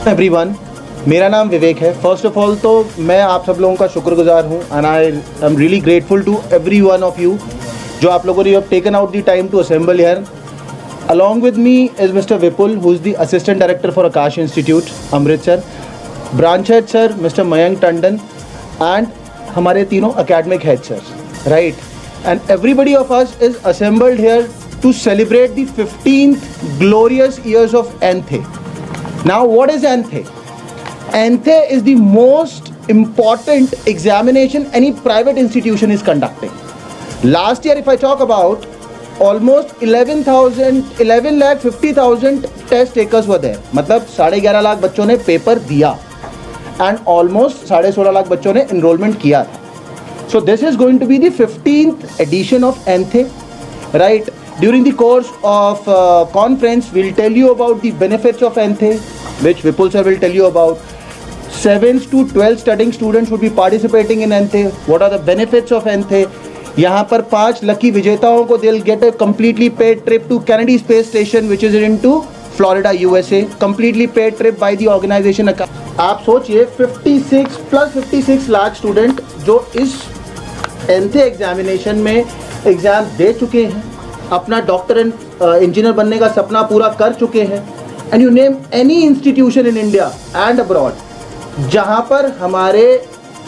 Everyone, मेरा नाम विवेक है। फर्स्ट ऑफ ऑल तो मैं आप सब लोगों का शुक्रगुजार हूँ and I am really grateful to every one of you जो आप लोगों ने have taken out the time to assemble here. Along with me is mister Vipul who is the assistant director for Aakash institute Amritsar, branch head sir mister Mayank Tandon and हमारे तीनों academic head sir, right. And everybody of us is assembled here to celebrate the 15th glorious years of ANTHE. Now what is ANTHE? ANTHE is the most important examination any private institution is conducting. Last year if I talk about, almost 11,50,000 test takers were there. मतलब 11.5 लाख बच्चों ने paper दिया and almost 16.5 lakh बच्चों ने enrollment किया था. So this is going to be the 15th edition of ANTHE, right? During the course of conference, we'll tell you about the benefits of ANTHE, which Vipul sir will tell you about. 7th to 12th studying students would be participating in ANTHE. What are the benefits of ANTHE? यहाँ पर 5 lucky विजेताओं को they'll get a completely paid trip to Kennedy Space Station, which is into Florida, USA. Completely paid trip by the organization. आप सोचिए 56 plus 56 lakh student जो इस ANTHE examination में exam दे चुके हैं, अपना डॉक्टर एंड इंजीनियर बनने का सपना पूरा कर चुके हैं। And you name any institution in India and abroad जहाँ पर हमारे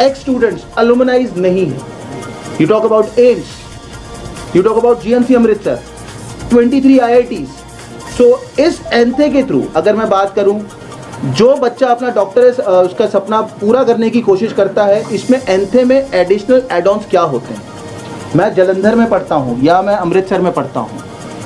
एक्स स्टूडेंट्स अलुमनाइज नहीं है। You talk about AIIMS, you talk about GMC Amritsar, 23 IITs। सो इस ANTHE के थ्रू अगर मैं बात करूँ, जो बच्चा अपना डॉक्टर उसका सपना पूरा करने की कोशिश करता है, इसमें ANTHE में एडिशनल एड-ऑन्स क्या होते हैं। मैं जलंधर में पढ़ता हूँ या मैं अमृतसर में पढ़ता हूँ,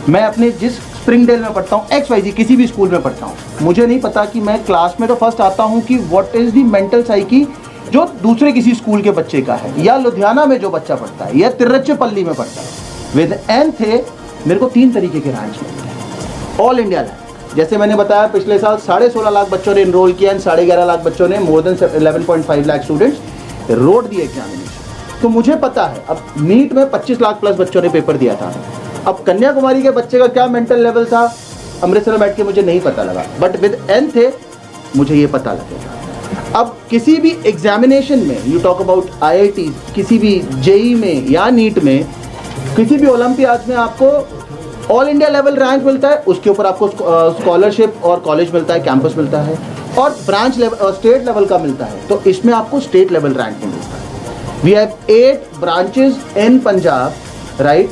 मैं अपने जिस स्प्रिंगडेल में पढ़ता हूँ, XYZ किसी भी स्कूल में पढ़ता हूँ, मुझे नहीं पता कि मैं क्लास में तो फर्स्ट आता हूँ कि what is the mental psyche जो दूसरे किसी स्कूल के बच्चे का है, या लुधियाना में जो बच्चा पढ़ता है या तिरुचिरापल्ली में पढ़ता है। विद ANTHE मेरे को 3 तरीके के रैंक्स मिलते हैं ऑल इंडिया रैंक। जैसे मैंने बताया पिछले साल 16.5 लाख बच्चों ने इनरोल किया एंड 11.5 लाख बच्चों ने, more than 11.5 lakh students road दी एग्जामिनेशन। तो मुझे पता है, अब नीट में 25 लाख प्लस बच्चों ने पेपर दिया था। अब कन्याकुमारी के बच्चे का क्या मेंटल लेवल था अमृतसर में बैठ के मुझे नहीं पता लगा, बट विद ANTHE मुझे ये पता लगेगा। अब किसी भी एग्जामिनेशन में, यू टॉक अबाउट IIT, किसी भी JEE में या नीट में, किसी भी ओलंपियाड में आपको ऑल इंडिया लेवल रैंक मिलता है, उसके ऊपर आपको स्कॉलरशिप और कॉलेज मिलता है, कैंपस मिलता है, और ब्रांच लेवल स्टेट लेवल का मिलता है। तो इसमें आपको स्टेट लेवल रैंक मिलता है। We have 8 branches in Punjab, right?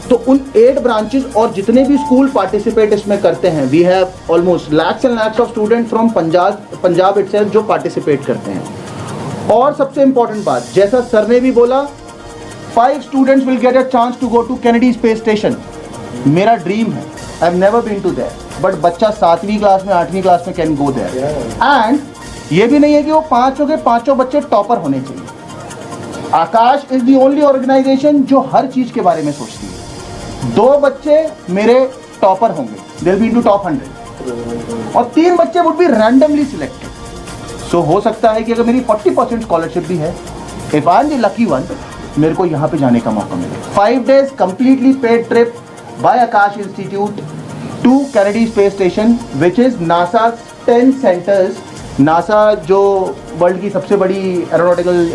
तो उन 8 branches और जितने भी स्कूल पार्टिसिपेट इसमें करते हैं, we have almost lakhs and lakhs of students from Punjab itself जो पार्टिसिपेट करते हैं। और सबसे इम्पॉर्टेंट बात, जैसा सर ने भी बोला, 5 students will get a chance to go to Kennedy Space Station. मेरा ड्रीम है, I have never been to there, but बच्चा 7वीं क्लास में 8वीं क्लास में कैन गो there. एंड ये भी नहीं है कि वो 5 के 5 बच्चे टॉपर होने चाहिए। आकाश इज दी ओनली ऑर्गेनाइजेशन जो हर चीज के बारे में सोचती है। 2 बच्चे मेरे टॉपर होंगे, they will be into top 100, और 3 बच्चे वुड बी रैंडमली सिलेक्टेड। सो हो सकता है कि अगर मेरी 40% स्कॉलरशिप भी है, if I am the lucky one, मेरे को यहाँ पे जाने का मौका मिले। 5 days completely paid trip by Aakash institute to Kennedy space station, which is NASA 10 centres. NASA जो वर्ल्ड की सबसे बड़ी एरोनॉटिकल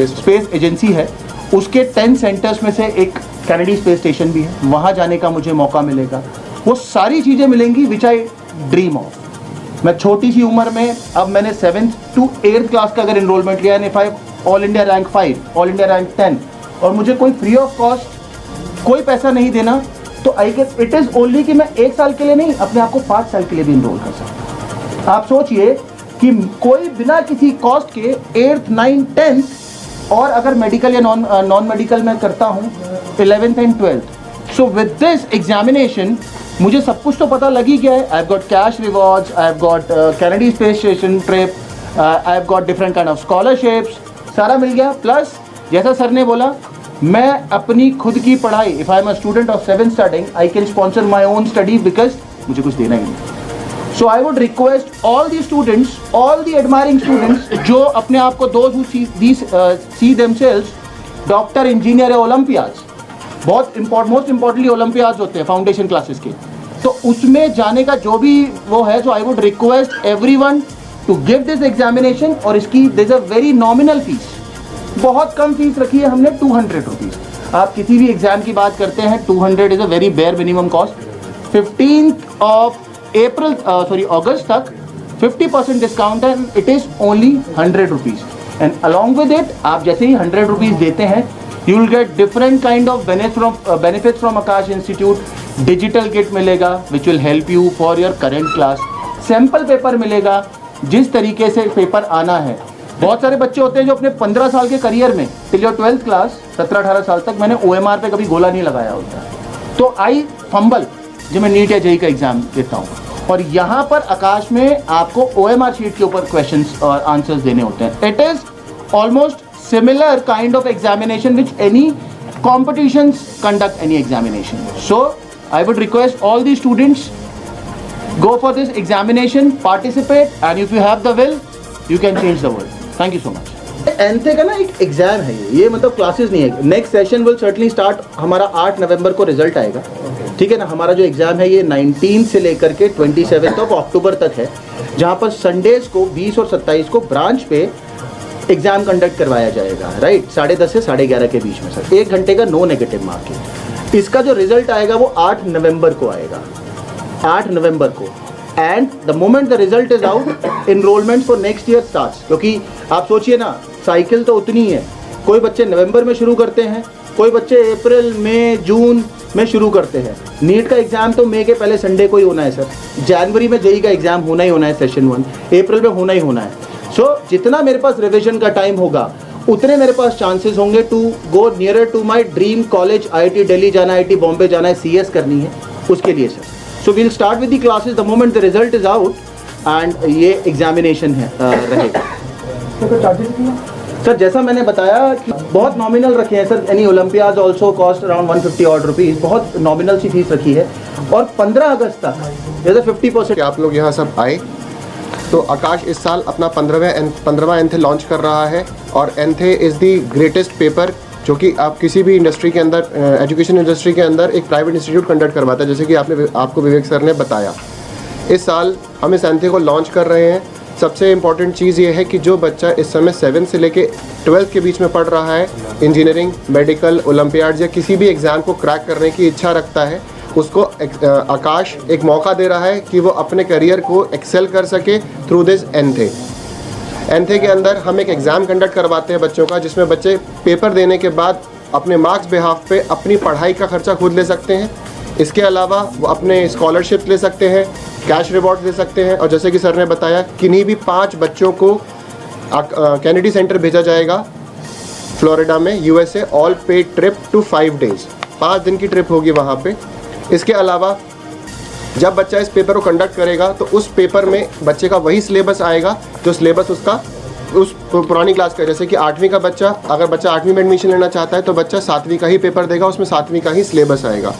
स्पेस एजेंसी है, उसके 10 सेंटर्स में से एक कैनेडी स्पेस स्टेशन भी है। वहाँ जाने का मुझे मौका मिलेगा। वो सारी चीज़ें मिलेंगी विच आई ड्रीम ऑफ। मैं छोटी सी उम्र में, अब मैंने 7th to 8th क्लास का अगर इनरोलमेंट लिया, and 5 all India rank 5, all India rank 10, और मुझे कोई फ्री ऑफ कॉस्ट कोई पैसा नहीं देना, तो I guess it is only कि मैं 1 साल के लिए नहीं, अपने आप को 5 साल के लिए भी इनरोल कर सकता हूँ। आप सोचिए कि कोई बिना किसी कॉस्ट के 8th, 9th, 10th, और अगर मेडिकल या नॉन मेडिकल में करता हूँ 11th and 12th। So with this examination मुझे सब कुछ तो पता लग ही गया है। I have got cash rewards, I have got Kennedy space station trip, I have got different kind of scholarships, सारा मिल गया। प्लस जैसा सर ने बोला, मैं अपनी खुद की पढ़ाई, if I am a student of 7th studying, I can sponsor my own study because मुझे कुछ देना ही नहीं। So I would request all the students, all the admiring students, जो अपने आप को those who see themselves doctor, engineer या Olympiads, बहुत मोस्ट इम्पॉर्टेंटली ओलंपियाड्स होते हैं फाउंडेशन क्लासेस के, तो उसमें जाने का जो भी वो है, so I would request everyone to give this examination. और इसकी there is a very nominal fees, बहुत कम फीस रखी है हमने, 200 रुपीज़। आप किसी भी एग्जाम की बात करते हैं, 200 is a very bare minimum cost. 15th of April अगस्त तक 50% डिस्काउंट है, it is only 100 rupees. And along with it, आप जैसे ही 100 रुपीज़ देते हैं, you will get different kind of benefits from Aakash institute. Digital kit मिलेगा which will help you for your current class. Sample paper मिलेगा, जिस तरीके से पेपर आना है। बहुत सारे बच्चे होते हैं जो अपने 15 साल के करियर में टिल योर 12th क्लास 17-18 साल तक मैंने OMR पे कभी गोला नहीं लगाया होता। तो आई फंबल जब मैं नीट या जेई का एग्जाम देता हूँ, और यहाँ पर आकाश में आपको OMR शीट के ऊपर क्वेश्चंस और आंसर्स देने होते हैं। It is almost similar kind of examination which any competitions conduct any examination. So I would request all the students, go for this examination, participate, and if you have the will, you can change the world. Thank you so much. एनथे का ना एक exam है ये मतलब classes नहीं है। Next session will certainly start, हमारा 8 नवंबर को रिजल्ट आएगा, ठीक है ना। हमारा जो एग्जाम है ये 19 से लेकर के 27 ऑफ अक्टूबर तक है, जहाँ पर संडेज को 20 और 27 को ब्रांच पे एग्जाम कंडक्ट करवाया जाएगा, राइट। 10:30 से 11:30 के बीच में सर, 1 घंटे का नो नेगेटिव मार्किंग। इसका जो रिजल्ट आएगा वो 8 नवंबर को आएगा, 8 नवंबर को। And the moment the result is out, enrolment for next year starts. क्योंकि आप सोचिए ना, साइकिल तो उतनी है, कोई बच्चे नवंबर में शुरू करते हैं, कोई बच्चे अप्रैल मई जून में शुरू करते हैं। नीट का एग्जाम तो मई के पहले संडे को ही होना है सर, जनवरी में जेई का एग्जाम होना ही होना है, सेशन 1 अप्रैल में होना ही होना है। सो जितना मेरे पास रिविजन का टाइम होगा, उतने मेरे पास चांसेस होंगे to go nearer to my dream college. IIT Delhi जाना है, IIT बॉम्बे जाना है, CS करनी है, उसके लिए sir. So we'll start with the classes the moment the result is out, and ये एग्जामिनेशन है रहेगा। सर जैसा मैंने बताया कि बहुत नॉमिनल रखे हैं sir, any olympiads also cost around 150 odd rupees, बहुत नॉमिनल सी फीस रखी है। और 15 अगस्त तक जैसे 50% आप लोग यहाँ सब आए। तो आकाश इस साल अपना 15वां एनथे लॉन्च कर रहा है, और एनथे इज़ दी ग्रेटेस्ट पेपर जो कि आप किसी भी इंडस्ट्री के अंदर, एजुकेशन इंडस्ट्री के अंदर एक प्राइवेट इंस्टीट्यूट कंडक्ट करवाता है, जैसे कि आपको विवेक सर ने बताया। इस साल हम इस एनथे को लॉन्च कर रहे हैं। सबसे इम्पॉर्टेंट चीज़ ये है कि जो बच्चा इस समय 7 से लेके 12th के बीच में पढ़ रहा है, इंजीनियरिंग, मेडिकल, ओलंपियाड्स या किसी भी एग्ज़ाम को क्रैक करने की इच्छा रखता है, उसको आकाश एक मौका दे रहा है कि वो अपने करियर को एक्सेल कर सके थ्रू दिस एनथे। एनथे के अंदर हम एक एग्ज़ाम कंडक्ट करवाते हैं बच्चों का, जिसमें बच्चे पेपर देने के बाद अपने मार्क्स बिहाफ पे अपनी पढ़ाई का खर्चा खुद ले सकते हैं। इसके अलावा वो अपने स्कॉलरशिप ले सकते हैं, कैश रिवॉर्ड ले सकते हैं। और जैसे कि सर ने बताया, किन्हीं भी 5 बच्चों को कैनेडी सेंटर भेजा जाएगा फ्लोरिडा में, USA, all paid trip to 5 days, 5 दिन की ट्रिप होगी वहाँ पे। इसके अलावा जब बच्चा इस पेपर को कंडक्ट करेगा तो उस पेपर में बच्चे का वही सिलेबस आएगा जो सिलेबस उसका उस पुरानी क्लास का। जैसे कि 8वीं का बच्चा, अगर बच्चा 8वीं में एडमिशन लेना चाहता है तो बच्चा 7वीं का ही पेपर देगा, उसमें 7वीं का ही सिलेबस आएगा,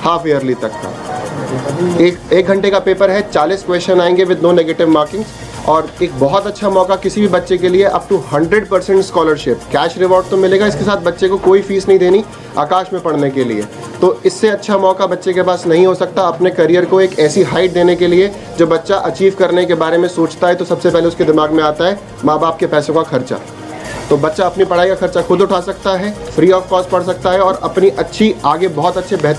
हाफ ईयरली तक का। एक घंटे का पेपर है, 40 क्वेश्चन आएंगे विद नो नेगेटिव मार्किंग। और एक बहुत अच्छा मौका किसी भी बच्चे के लिए, up to 100% scholarship, cash reward तो मिलेगा, इसके साथ बच्चे को कोई फीस नहीं देनी आकाश में पढ़ने के लिए। तो इससे अच्छा मौका बच्चे के पास नहीं हो सकता अपने करियर को एक ऐसी हाइट देने के लिए। जो बच्चा अचीव करने के बारे में सोचता है तो सबसे पहले उसके दिमाग में आता है माँ बाप के पैसों का खर्चा। तो बच्चा अपनी पढ़ाई का खर्चा खुद उठा सकता है, फ्री ऑफ कॉस्ट पढ़ सकता है, और अपनी अच्छी आगे बहुत अच्छे बेहतर